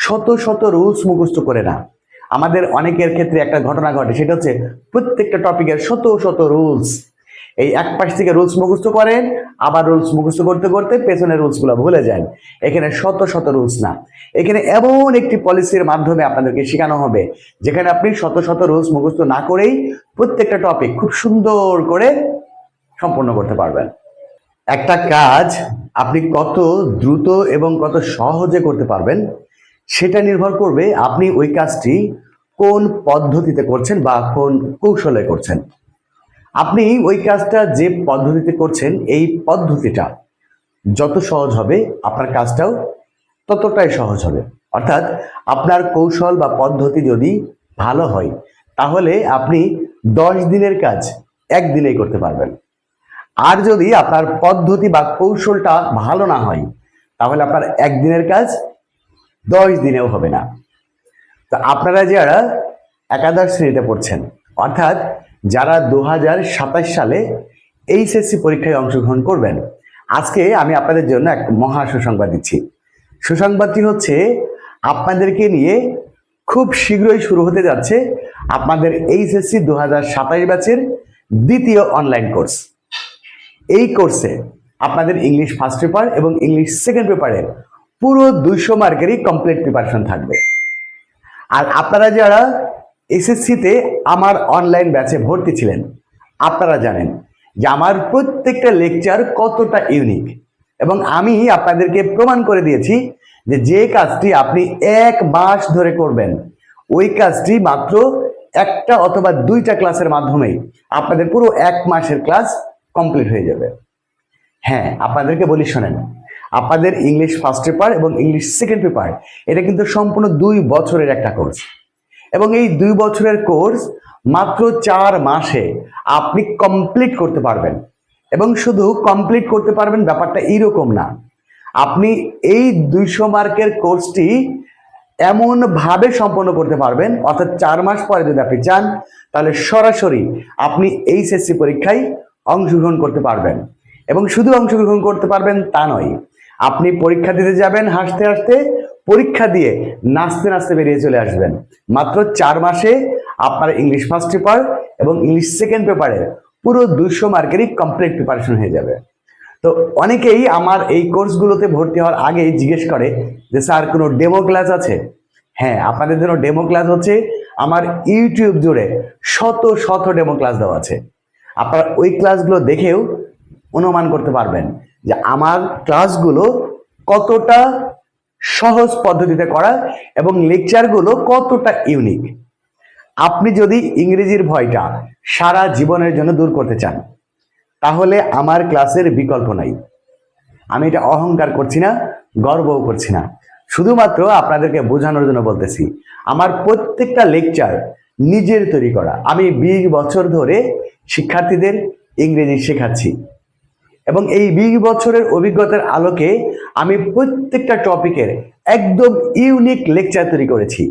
শত শত রুলস মুখস্থ করে না। আমাদের অনেকের ক্ষেত্রে একটা ঘটনা ঘটে, সেটা হচ্ছে প্রত্যেকটা টপিকের শত শত রুলস। এই এক পাশ থেকে রুলস মুখস্থ করেন, আবার রুলস মুখস্থ করতে করতে পেছনের রুলসগুলো ভুলে যান। এখানে শত শত রুলস না, এখানে এমন একটি পলিসির মাধ্যমে আপনাদেরকে শেখানো হবে যেখানে আপনি শত শত রুলস মুখস্থ না করেই প্রত্যেকটা টপিক খুব সুন্দর করে সম্পন্ন করতে পারবেন। একটা কাজ আপনি কত দ্রুত এবং কত সহজে করতে পারবেন সেটা নির্ভর করবে আপনি ওই কাজটি কোন পদ্ধতিতে করছেন বা কোন কৌশলে করছেন। আপনি ওই কাজটা যে পদ্ধতিতে করছেন, এই পদ্ধতিটা যত সহজ হবে আপনার কাজটাও ততটাই সহজ হবে। অর্থাৎ আপনার কৌশল বা পদ্ধতি যদি ভালো হয় তাহলে আপনি 10 দিনের কাজ একদিনেই করতে পারবেন। আর যদি আপনার পদ্ধতি বা কৌশলটা ভালো না হয় তাহলে আপনার একদিনের কাজ 10 দিনেও হবে না। তো আপনারা যারা একাদশ শ্রেণীতে পড়ছেন, অর্থাৎ যারা 2027 সালে এইচএসসি পরীক্ষায় অংশগ্রহণ করবেন, আজকে আমি আপনাদের জন্য এক মহা সুসংবাদ দিচ্ছি। সুসংবাদটি হচ্ছে আপনাদেরকে নিয়ে খুব শীঘ্রই শুরু হতে যাচ্ছে আপনাদের এইচএসসি 2027 ব্যাচের দ্বিতীয় অনলাইন কোর্স। এই কোর্সে আপনাদের ইংলিশ ফার্স্ট পেপার এবং ইংলিশ সেকেন্ড পেপারের পুরো 200 মার্কেরই কমপ্লিট প্রিপারেশন থাকবে। আর আপনারা যারা এসএসসিতে আমার অনলাইন ব্যাচে ভর্তি ছিলেন, আপনারা জানেন যে আমার প্রত্যেকটা লেকচার কতটা ইউনিক, এবং আমি আপনাদেরকে প্রমাণ করে দিয়েছি যে যে কাজটি আপনি 1 মাস ধরে করবেন ওই কাজটি মাত্র একটা অথবা 2টা ক্লাসের মাধ্যমেই আপনাদের পুরো 1 মাসের ক্লাস কমপ্লিট হয়ে যাবে। হ্যাঁ, আপনাদেরকে বলি শোনেন, আপনাদের ইংলিশ ফার্স্ট পেপার এবং ইংলিশ সেকেন্ড পেপার এটা কিন্তু সম্পূর্ণ 2 বছরের একটা কোর্স, এবং এই 2 বছরের কোর্স মাত্র 4 মাসে আপনি কমপ্লিট করতে পারবেন। এবং শুধু কমপ্লিট করতে পারবেন ব্যাপারটা এরকম না, আপনি এই 200 মার্কের কোর্সটি এমনভাবে সম্পন্ন করতে পারবেন, অর্থাৎ 4 মাস পরে যদি আপনি চান তাহলে সরাসরি আপনি এইচএসসি পরীক্ষায় অংশগ্রহণ করতে পারবেন। এবং শুধু অংশগ্রহণ করতে পারবেন তা নয়, আপনি পরীক্ষা দিতে যাবেন হাসতে হাসতে, পরীক্ষা দিয়ে নাচতে নাচতে বেরিয়ে চলে আসবেন। মাত্র 4 মাসে আপনার ইংলিশ ফার্স্ট পেপার এবং ইংলিশ সেকেন্ড পেপারের পুরো 200 মার্কেরই কমপ্লিট প্রিপারেশন হয়ে যাবে। তো অনেকেই আমার এই কোর্সগুলোতে ভর্তি হওয়ার আগেই জিজ্ঞেস করে যে স্যার কোনো ডেমো ক্লাস আছে? হ্যাঁ, আপনাদের জন্য ডেমো ক্লাস হচ্ছে আমার ইউটিউব জুড়ে শত শত ডেমো ক্লাস দেওয়া আছে। আপনারা ওই ক্লাসগুলো দেখেও অনুমান করতে পারবেন যে আমার ক্লাসগুলো কতটা সহজ পদ্ধতিতে করা এবং লেকচারগুলো কতটা ইউনিক। আপনি যদি ইংরেজির ভয়টা সারা জীবনের জন্য দূর করতে চান তাহলে আমার ক্লাসের বিকল্প নাই। আমি এটা অহংকার করছি না, গর্বও করছি না, শুধুমাত্র আপনাদেরকে বোঝানোর জন্য বলতেছি। আমার প্রত্যেকটা লেকচার নিজের তৈরি করা। আমি 20 বছর ধরে শিক্ষার্থীদের ইংরেজি শেখাচ্ছি, এবং এই 20 বছরের অভিজ্ঞতার আলোকে আমি প্রত্যেকটা টপিকের একদম ইউনিক লেকচার তৈরি করেছি,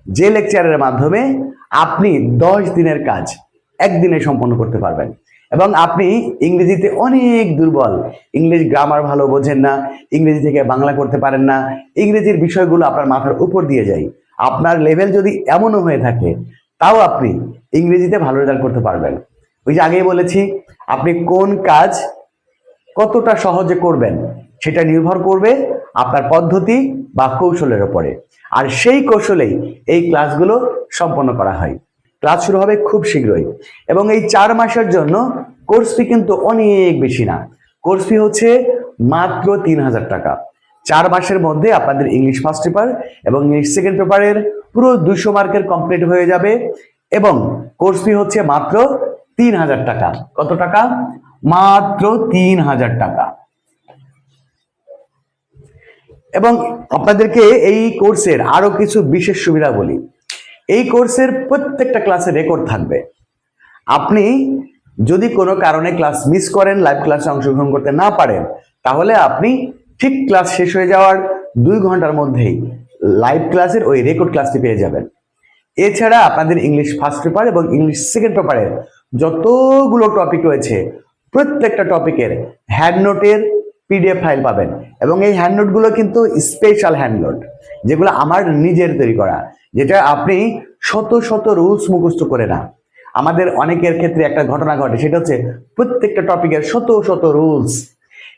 যে লেকচারের মাধ্যমে আপনি 10 দিনের কাজ একদিনে সম্পন্ন করতে পারবেন। এবং আপনি ইংরেজিতে অনেক দুর্বল, ইংলিশ গ্রামার ভালো বোঝেন না, ইংরেজি থেকে বাংলা করতে পারেন না, ইংরেজির বিষয়গুলো আপনার মাথার উপর দিয়ে যায়, আপনার লেভেল যদি এমনও হয়ে থাকে তাও আপনি ইংরেজিতে ভালো রেজাল্ট করতে পারবেন। ওই যে আগেই বলেছি, আপনি কোন কাজ কতটা সহজে করবেন সেটা নির্ভর করবে আপনার পদ্ধতি বা কৌশলের উপরে, আর সেই কৌশলেই এই ক্লাসগুলো সম্পন্ন করা হয়। ক্লাস শুরু হবে খুব শীঘ্রই, এবং এই 4 মাসের জন্য কোর্স ফি কিন্তু অনেক বেশি না। কোর্স ফি হচ্ছে মাত্র 3000 টাকা। 4 মাসের মধ্যে আপনাদের ইংলিশ ফার্স্ট পেপার এবং ইংলিশ সেকেন্ড পেপারের পুরো 200 মার্কের কমপ্লিট হয়ে যাবে, এবং কোর্স ফি হচ্ছে মাত্র 3000 টাকা। কত টাকা? মাত্র 3000 টাকা। এবং আপনাদেরকে এই কোর্সের আরো কিছু বিশেষ সুবিধা বলি। এই কোর্সের প্রত্যেকটা ক্লাসে রেকর্ড থাকবে। আপনি যদি কোনো কারণে ক্লাস মিস করেন, লাইভ ক্লাসে অংশগ্রহণ করতে না পারেন, তাহলে আপনি ঠিক ক্লাস শেষ হয়ে যাওয়ার 2 ঘন্টার মধ্যেই লাইভ ক্লাসের ওই রেকর্ড ক্লাসটি পেয়ে যাবেন। এছাড়া আপনাদের ইংলিশ ফার্স্ট পেপার এবং ইংলিশ সেকেন্ড পেপারের যতগুলো টপিক রয়েছে প্রত্যেকটা টপিকের হ্যান্ড নোটের পিডিএফ ফাইল পাবেন, এবং এই হ্যান্ড নোটগুলো কিন্তু স্পেশাল হ্যান্ড নোট, যেগুলো আমার নিজের তৈরি করা, যেটা আপনি শত শত রুলস মুখস্থ করে না। আমাদের অনেকের ক্ষেত্রে একটা ঘটনা ঘটে, সেটা হচ্ছে প্রত্যেকটা টপিকের শত শত রুলস।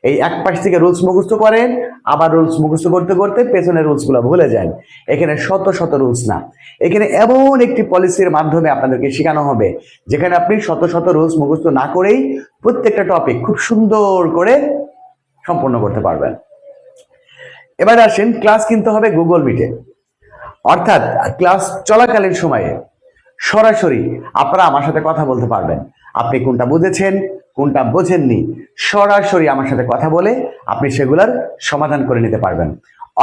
এই এক পাশ থেকে রুলস মুখস্থ করেন, আবার রুলস মুখস্থ করতে করতে পেছনের রুলসগুলো ভুলে যান। এখানে শত শত রুলস না, এখানে এমন একটি পলিসির মাধ্যমে আপনাদেরকে শেখানো হবে যেখানে আপনি শত শত রুলস মুখস্থ না করেই প্রত্যেকটা টপিক খুব সুন্দর করে সম্পন্ন করতে পারবেন। এবার আসেন, ক্লাস কিনতে হবে গুগল মিটে, অর্থাৎ ক্লাস চলাকালীন সময়ে সরাসরি আপনারা আমার সাথে কথা বলতে পারবেন। আপনি কোনটা বুঝেছেন, কোনটা বোঝেননি, সরাসরি আমার সাথে কথা বলে আপনি সেগুলোর সমাধান করে নিতে পারবেন।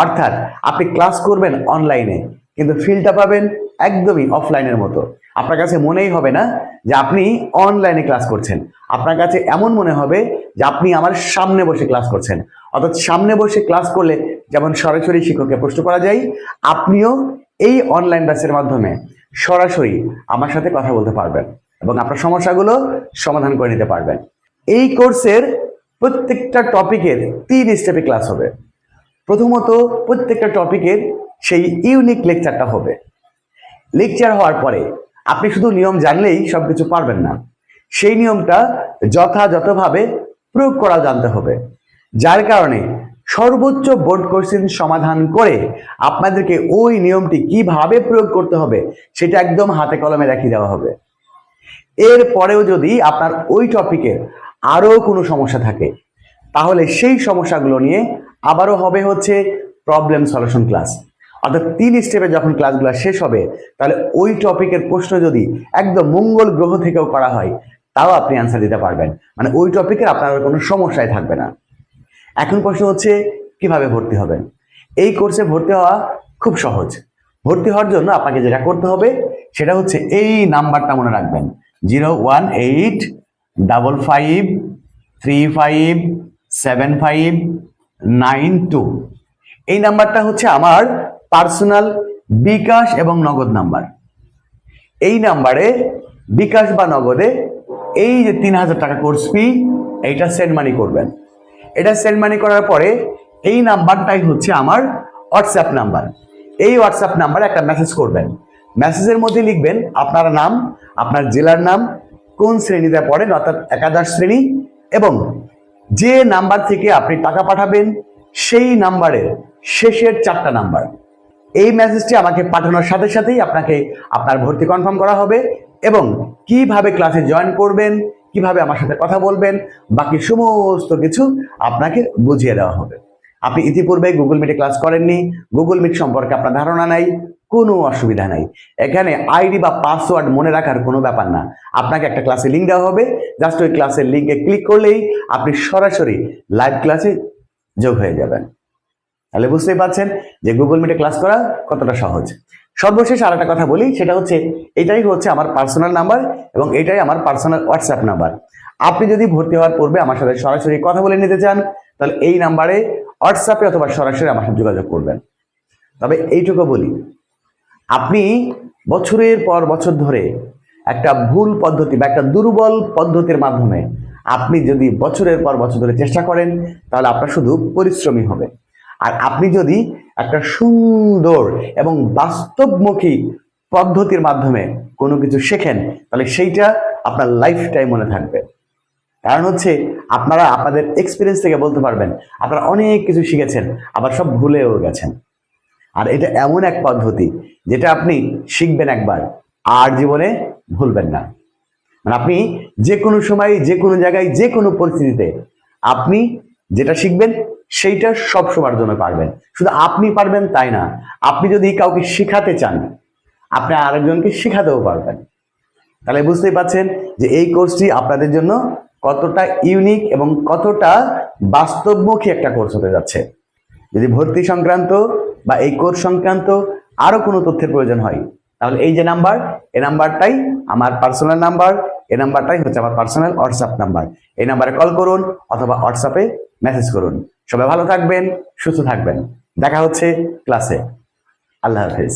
অর্থাৎ আপনি ক্লাস করবেন অনলাইনে, কিন্তু ফিলটা পাবেন একদমই অফলাইনের মতো। আপনার কাছে মনেই হবে না যে আপনি অনলাইনে ক্লাস করছেন, আপনার কাছে এমন মনে হবে যে আপনি আমার সামনে বসে ক্লাস করছেন। অর্থাৎ সামনে বসে ক্লাস করলে যেমন সরাসরি শিক্ষককে প্রশ্ন করা যায়, আপনিও এই অনলাইন ব্যাচের মাধ্যমে সরাসরি আমার সাথে কথা বলতে পারবেন এবং আপনার সমস্যাগুলো সমাধান করে নিতে পারবেন। এই কোর্সের প্রত্যেকটা টপিকের 3 স্টেপে ক্লাস হবে। প্রথমত, প্রত্যেকটা টপিকের সেই ইউনিক লেকচারটা হবে। লেকচার হওয়ার পরে আপনি শুধু নিয়ম জানলেই সবকিছু পারবেন না, সেই নিয়মটা যথাযথভাবে প্রয়োগ করা জানতে হবে। যার কারণে সর্বোচ্চ বোর্ড কোশ্চেন সমাধান করে আপনাদেরকে ওই নিয়মটি কিভাবে প্রয়োগ করতে হবে সেটা একদম হাতে কলমে দেখিয়ে দেওয়া হবে। এর পরেও যদি আপনার ওই টপিকের আরো কোনো সমস্যা থাকে, তাহলে সেই সমস্যাগুলো নিয়ে আবারও হবে হচ্ছে প্রবলেম সলিউশন ক্লাস। অর্থাৎ 3 স্টেপে যখন ক্লাসগুলো শেষ হবে, তাহলে ওই টপিকের প্রশ্ন যদি একদম মঙ্গল গ্রহ থেকেও করা হয়, তাও আপনি অ্যান্সার দিতে পারবেন। মানে ওই টপিকের আপনার কোনো সমস্যাই থাকবে না। এখন প্রশ্ন হচ্ছে কিভাবে ভর্তি হবেন। এই কোর্সে ভর্তি হওয়া খুব সহজ। ভর্তি হওয়ার জন্য আপনাকে যেটা করতে হবে সেটা হচ্ছে এই নাম্বারটা মনে রাখবেন, 01855357592। এই নাম্বারটা হচ্ছে আমার পার্সোনাল বিকাশ এবং নগদ নাম্বার। এই নাম্বারে বিকাশ বা নগদে এই যে 3000 টাকা কোর্স ফি, এইটা সেন্ড মানি করবেন। এটা সেন্ড মানি করার পরে এই নাম্বারটাই হচ্ছে আমার হোয়াটসঅ্যাপ নাম্বার। এই হোয়াটসঅ্যাপ নাম্বারে একটা মেসেজ করবেন। মেসেজের মধ্যে লিখবেন আপনার নাম, আপনার জেলার নাম, কোন শ্রেণীতে পড়েন অর্থাৎ একাদশ শ্রেণী, এবং যে নাম্বার থেকে আপনি টাকা পাঠাবেন সেই নাম্বারের শেষের 4টা নাম্বার। এই মেসেজটি আমাকে পাঠানোর সাথে সাথেই আপনাকে আপনার ভর্তি কনফার্ম করা হবে এবং কিভাবে ক্লাসে জয়েন করবেন, কিভাবে আমার সাথে কথা বলবেন, বাকি সমস্ত কিছু আপনাকে বুঝিয়ে দেওয়া হবে। আপনি ইতিপূর্বে গুগল মিটে ক্লাস করেননি, গুগল মিট সম্পর্কে আপনার ধারণা নাই, কোনো অসুবিধা নাই। এখানে আইডি বা পাসওয়ার্ড মনে রাখার কোনো ব্যাপার না। আপনাকে একটা ক্লাসে লিঙ্ক দেওয়া হবে, জাস্ট ওই ক্লাসের লিঙ্কে ক্লিক করলেই আপনি সরাসরি লাইভ ক্লাসে যোগ হয়ে যাবেন। তাহলে বুঝতেই পারছেন যে গুগল মিটে ক্লাস করা কতটা সহজ। সর্বশেষ আর একটা কথা বলি, সেটা হচ্ছে এটাই হচ্ছে আমার পার্সোনাল নাম্বার এবং এটাই আমার পার্সোনাল হোয়াটসঅ্যাপ নাম্বার। আপনি যদি ভর্তি হওয়ার পূর্বে আমার সাথে সরাসরি কথা বলে নিতে চান, তাহলে এই নাম্বারে হোয়াটসঅ্যাপে অথবা সরাসরি আমার সাথে যোগাযোগ করবেন। তবে এইটুকু বলি, আপনি বছরের পর বছর ধরে একটা ভুল পদ্ধতি বা একটা দুর্বল পদ্ধতির মাধ্যমে আপনি যদি বছরের পর বছর ধরে চেষ্টা করেন, তাহলে আপনার শুধু পরিশ্রমী হবে। আর আপনি যদি একটা সুন্দর এবং বাস্তবমুখী পদ্ধতির মাধ্যমে কোনো কিছু শেখেন, তাহলে সেইটা আপনার লাইফ টাইম মনে থাকবে। কারণ হচ্ছে আপনারা আপনাদের এক্সপিরিয়েন্স থেকে বলতে পারবেন আপনারা অনেক কিছু শিখেছেন, আবার সব ভুলেও গেছেন। আর এটা এমন এক পদ্ধতি যেটা আপনি শিখবেন একবার আর জীবনে ভুলবেন না। মানে আপনি যে কোনো সময়, যে কোনো জায়গায়, যে কোনো পরিস্থিতিতে আপনি যেটা শিখবেন সেইটা সব সময়ের জন্য পারবেন। শুধু আপনি পারবেন তাই না, আপনি যদি কাউকে শেখাতে চান, আপনি আরেকজনকে শেখাতেও পারবেন। তাহলে বুঝতেই পারছেন যে এই কোর্সটি আপনাদের জন্য কতটা ইউনিক এবং কতটা বাস্তবমুখী একটা কোর্স হতে যাচ্ছে। যদি ভর্তি সংক্রান্ত বা এই কোর্স সংক্রান্ত আরো কোনো তথ্যের প্রয়োজন হয়, তাহলে এই যে নাম্বার, এই নাম্বারটাই আমার পার্সোনাল নাম্বার, এই নাম্বারটাই হচ্ছে আমার পার্সোনাল হোয়াটসঅ্যাপ নাম্বার। এই নাম্বারে কল করুন অথবা হোয়াটসঅ্যাপে মেসেজ করুন। সবাই ভালো থাকবেন, সুস্থ থাকবেন। দেখা হচ্ছে ক্লাসে। আল্লাহ হাফেজ।